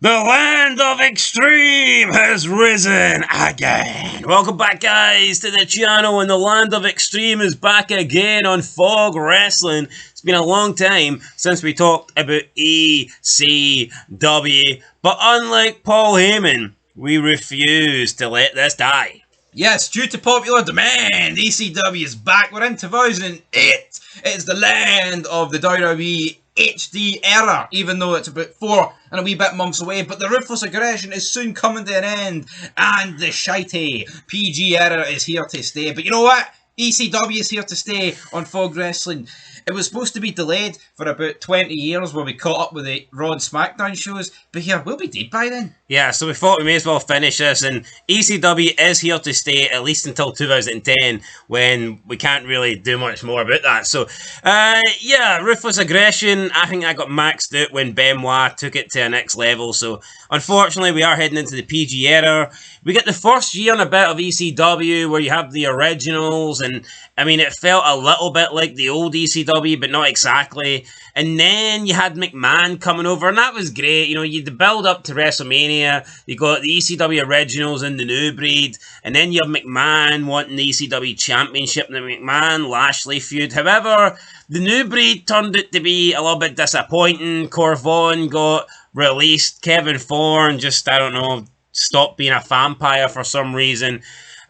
The land of extreme has risen again. Welcome back, guys, to the channel, and the land of extreme is back again on Fog Wrestling. It's been a long time since we talked about ECW, but unlike Paul Heyman, we refuse to let this die. Yes, due to popular demand, ECW is back. We're in 2008. It's the land of the WWE HD era, even though it's about 4 and a wee bit months away. But the ruthless aggression is soon coming to an end, and the shitey PG era is here to stay. But you know what? ECW is here to stay on Fog Wrestling. It was supposed to be delayed for about 20 years while we caught up with the Raw and SmackDown shows, but here, we'll be dead by then. Yeah, so we thought we may as well finish this, and ECW is here to stay at least until 2010, when we can't really do much more about that. So, yeah, Ruthless Aggression, I think that got maxed out when Benoit took it to a next level, so unfortunately we are heading into the PG era. We get the first year and a bit of ECW where you have the originals, and I mean, it felt a little bit like the old ECW, but not exactly. And then you had McMahon coming over, and that was great. You know, you had the build up to WrestleMania, you got the ECW originals and the New Breed, and then you have McMahon wanting the ECW Championship and the McMahon-Lashley feud. However, the New Breed turned out to be a little bit disappointing. Corvon got released, Kevin Thorne just, I don't know, stopped being a vampire for some reason.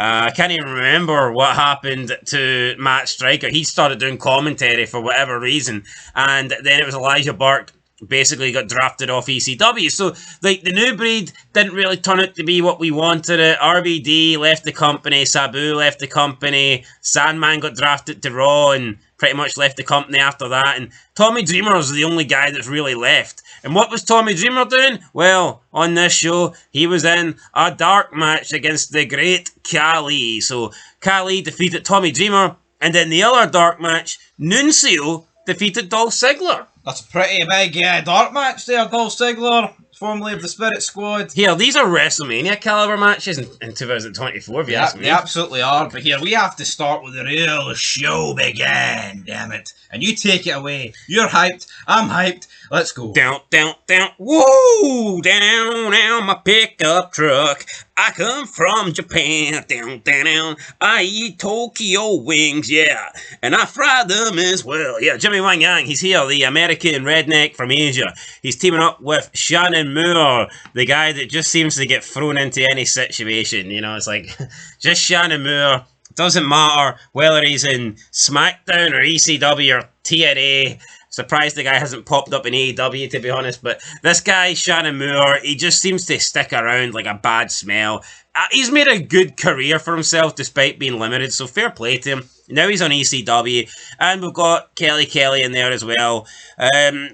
I can't even remember what happened to Matt Striker. He started doing commentary for whatever reason, and then it was Elijah Burke basically got drafted off ECW. So, like, the New Breed didn't really turn out to be what we wanted it. RVD left the company, Sabu left the company, Sandman got drafted to Raw and pretty much left the company after that, and Tommy Dreamer was the only guy that's really left. And what was Tommy Dreamer doing? Well, on this show, he was in a dark match against the great Khali. So, Khali defeated Tommy Dreamer, and in the other dark match, Nuncio defeated Dolph Ziggler. That's a pretty big dark match there, Dolph Ziggler, formerly of the Spirit Squad. Here, these are WrestleMania caliber matches in 2024, if you ask me. They absolutely are, but here, we have to start with the real show begin, damn it. And you take it away. You're hyped, I'm hyped, let's go. Down, down, down, whoa, down, down my pickup truck. I come from Japan, down, down, down. I eat Tokyo wings, yeah, and I fry them as well. Yeah, Jimmy Wang Yang, he's here, the American redneck from Asia. He's teaming up with Shannon Moore, the guy that just seems to get thrown into any situation. You know, it's like, just Shannon Moore. Doesn't matter whether he's in SmackDown or ECW or TNA. Surprised the guy hasn't popped up in AEW, to be honest. But this guy, Shannon Moore, he just seems to stick around like a bad smell. He's made a good career for himself despite being limited, so fair play to him. Now he's on ECW, and we've got Kelly in there as well.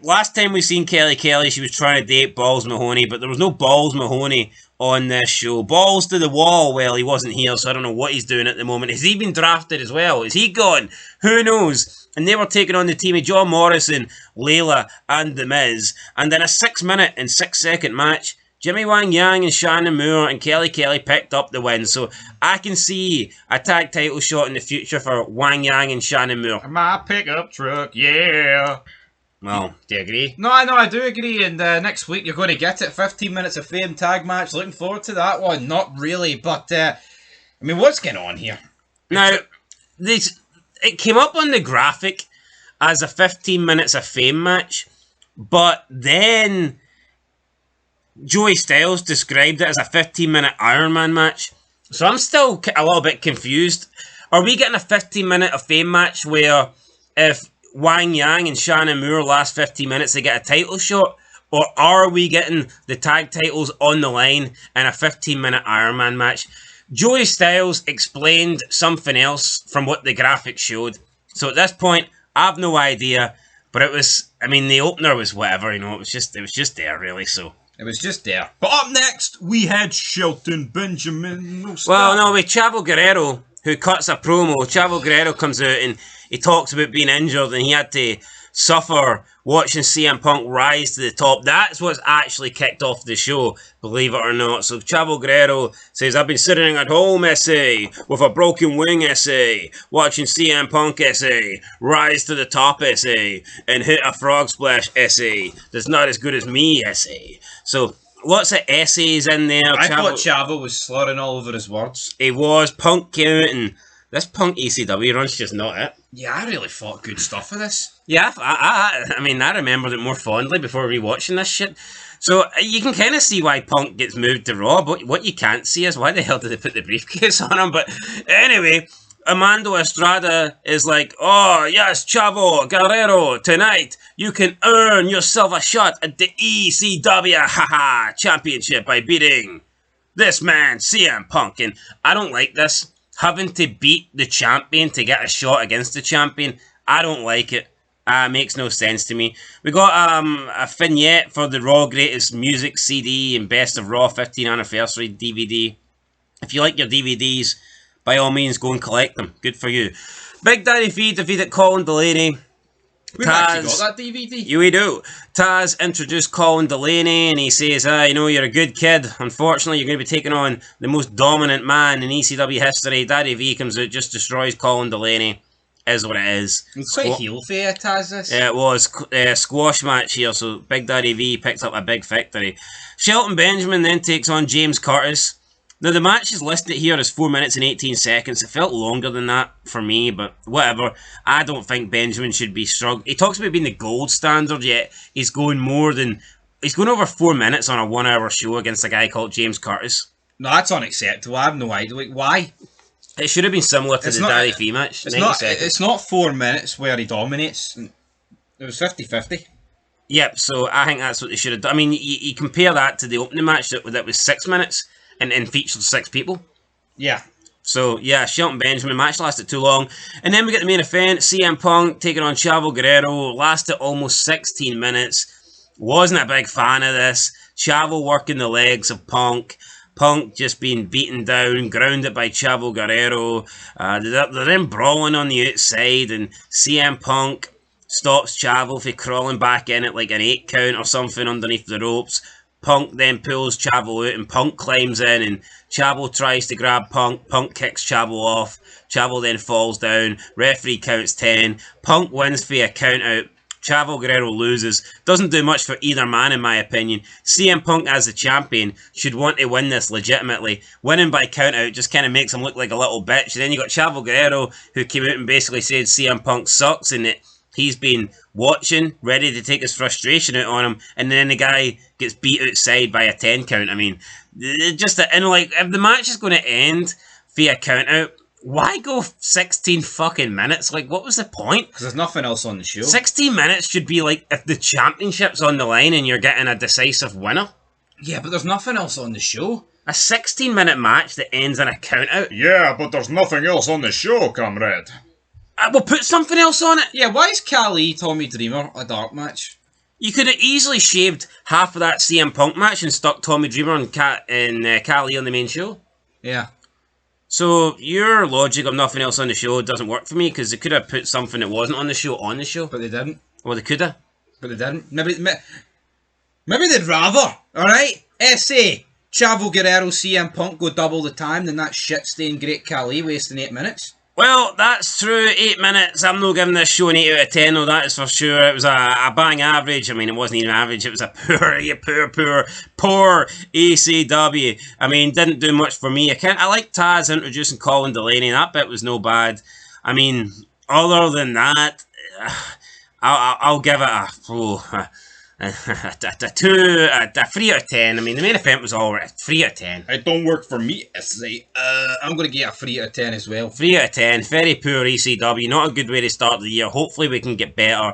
Last time we seen Kelly, she was trying to date Balls Mahoney, but there was no Balls Mahoney on this show. Balls to the wall, well, he wasn't here, so I don't know what he's doing at the moment. Has he been drafted as well? Is he gone? Who knows? And they were taking on the team of John Morrison, Layla, and The Miz. And in a 6-minute and 6-second match, Jimmy Wang Yang and Shannon Moore and Kelly picked up the win. So I can see a tag title shot in the future for Wang Yang and Shannon Moore. My pickup truck, yeah. Well, do you agree? No, I do agree, and next week you're going to get it. 15 minutes of Fame tag match. Looking forward to that one. Not really, but, I mean, what's going on here? Now, it came up on the graphic as a 15 minutes of Fame match, but then Joey Styles described it as a 15-minute Iron Man match. So I'm still a little bit confused. Are we getting a 15-minute of Fame match where if Wang Yang and Shannon Moore last 15 minutes they get a title shot? Or are we getting the tag titles on the line in a 15-minute Iron Man match? Joey Styles explained something else from what the graphic showed. So at this point, I have no idea. But it was, I mean, the opener was whatever, you know, it was just there, really, so. It was just there. But up next, we had Shelton Benjamin. Well, no, with Chavo Guerrero, who cuts a promo. Chavo Guerrero comes out and he talks about being injured and he had to suffer watching CM Punk rise to the top. That's what's actually kicked off the show, believe it or not. So Chavo Guerrero says, I've been sitting at home, SA, with a broken wing, SA, watching CM Punk, SA, rise to the top, SA, and hit a frog splash, SA, that's not as good as me, SA. So lots of essays in there. I thought Chavo was slurring all over his words. He was. Punk came out, and this Punk ECW run's just not it. Yeah, I really thought good stuff of this. Yeah, I mean, I remembered it more fondly before rewatching this shit. So you can kind of see why Punk gets moved to Raw, but what you can't see is why the hell did they put the briefcase on him? But anyway, Armando Estrada is like, oh yes, Chavo Guerrero, tonight you can earn yourself a shot at the ECW championship by beating this man, CM Punk. And I don't like this. Having to beat the champion to get a shot against the champion, I don't like it. Makes no sense to me. We got a vignette for the Raw Greatest Music CD and Best of Raw 15th Anniversary DVD. If you like your DVDs, by all means, go and collect them. Good for you. Big Daddy V defeated Colin DELEANY. We've actually got that DVD. Yeah, we do. Taz introduced Colin DELEANY and he says, you know, you're a good kid. Unfortunately, you're going to be taking on the most dominant man in ECW history. Daddy V comes out, just destroys Colin DELEANY. Is what it is. It's quite heel fair, Taz, this. Yeah, it was. Squash match here, so Big Daddy V picks up a big victory. Shelton Benjamin then takes on James Curtis. Now, the match is listed here as 4 minutes and 18 seconds. It felt longer than that for me, but whatever. I don't think Benjamin should be struggling. He talks about being the gold standard, yet he's going over 4 minutes on a 1 hour show against a guy called James Curtis. No, that's unacceptable. I have no idea. Like, why? It should have been similar to the Daddy V match. It's not 4 minutes where he dominates. It was 50-50. Yep, so I think that's what they should have done. I mean, you compare that to the opening match that was 6 minutes and featured 6 people. Yeah. So, yeah, Shelton Benjamin, match lasted too long. And then we get the main event, CM Punk taking on Chavo Guerrero, lasted almost 16 minutes. Wasn't a big fan of this. Chavo working the legs of Punk. Punk just being beaten down, grounded by Chavo Guerrero. They're then brawling on the outside, and CM Punk stops Chavo from crawling back in at like an 8 count or something underneath the ropes. Punk then pulls Chavo out, and Punk climbs in, and Chavo tries to grab Punk. Punk kicks Chavo off. Chavo then falls down. Referee counts 10. Punk wins via a count out. Chavo Guerrero loses. Doesn't do much for either man, in my opinion. CM Punk, as the champion, should want to win this legitimately. Winning by countout just kind of makes him look like a little bitch. And then you got Chavo Guerrero, who came out and basically said CM Punk sucks and that he's been watching, ready to take his frustration out on him. And then the guy gets beat outside by a 10 count. I mean, just if the match is going to end via countout, why go 16 fucking minutes? Like, what was the point? Because there's nothing else on the show. 16 minutes should be like if the championship's on the line and you're getting a decisive winner. Yeah, but there's nothing else on the show. A 16-minute match that ends in a count-out. Yeah, but there's nothing else on the show, comrade. We'll put something else on it. Yeah, why is Kali Tommy Dreamer a dark match? You could have easily shaved half of that CM Punk match and stuck Tommy Dreamer and Kali on the main show. Yeah. So your logic of nothing else on the show doesn't work for me, because they could have put something that wasn't on the show. But they didn't. Well, they could have. But they didn't. Maybe they'd rather, alright? SA, Chavo Guerrero, CM Punk go double the time than that shit-stained Great Khali wasting 8 minutes. Well, that's true. 8 minutes. I'm not giving this show an 8 out of 10, though, that is for sure. It was a bang average. I mean, it wasn't even average. It was a poor ECW. I mean, didn't do much for me. I like Taz introducing Colin DELEANY. That bit was no bad. I mean, other than that, I'll give it a 3 out of 10. I mean, the main event was alright. 3 out of 10. It don't work for me, SA. I'm going to get a 3 out of 10 as well. 3 out of 10. Very poor ECW. Not a good way to start the year. Hopefully we can get better.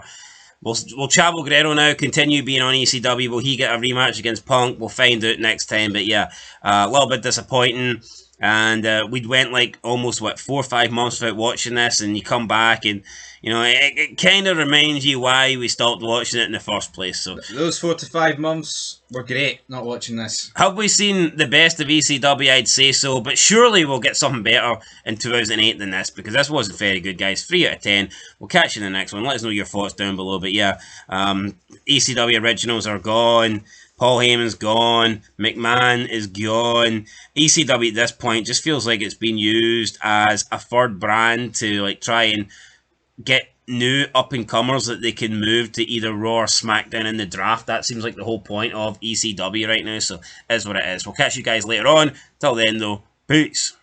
Will Chavo Guerrero now continue being on ECW? Will he get a rematch against Punk? We'll find out next time. But yeah, a little bit disappointing. And we went like almost, 4 or 5 months without watching this. And you come back and, you know, it kind of reminds you why we stopped watching it in the first place. So those 4 to 5 months were great not watching this. Have we seen the best of ECW? I'd say so. But surely we'll get something better in 2008 than this, because this wasn't very good, guys. 3 out of 10. We'll catch you in the next one. Let us know your thoughts down below. But yeah, ECW originals are gone. Paul Heyman's gone. McMahon is gone. ECW at this point just feels like it's been used as a third brand to like try and get new up-and-comers that they can move to either Raw or SmackDown in the draft. That seems like the whole point of ECW right now, so it is what it is. We'll catch you guys later on. Till then, though, peace.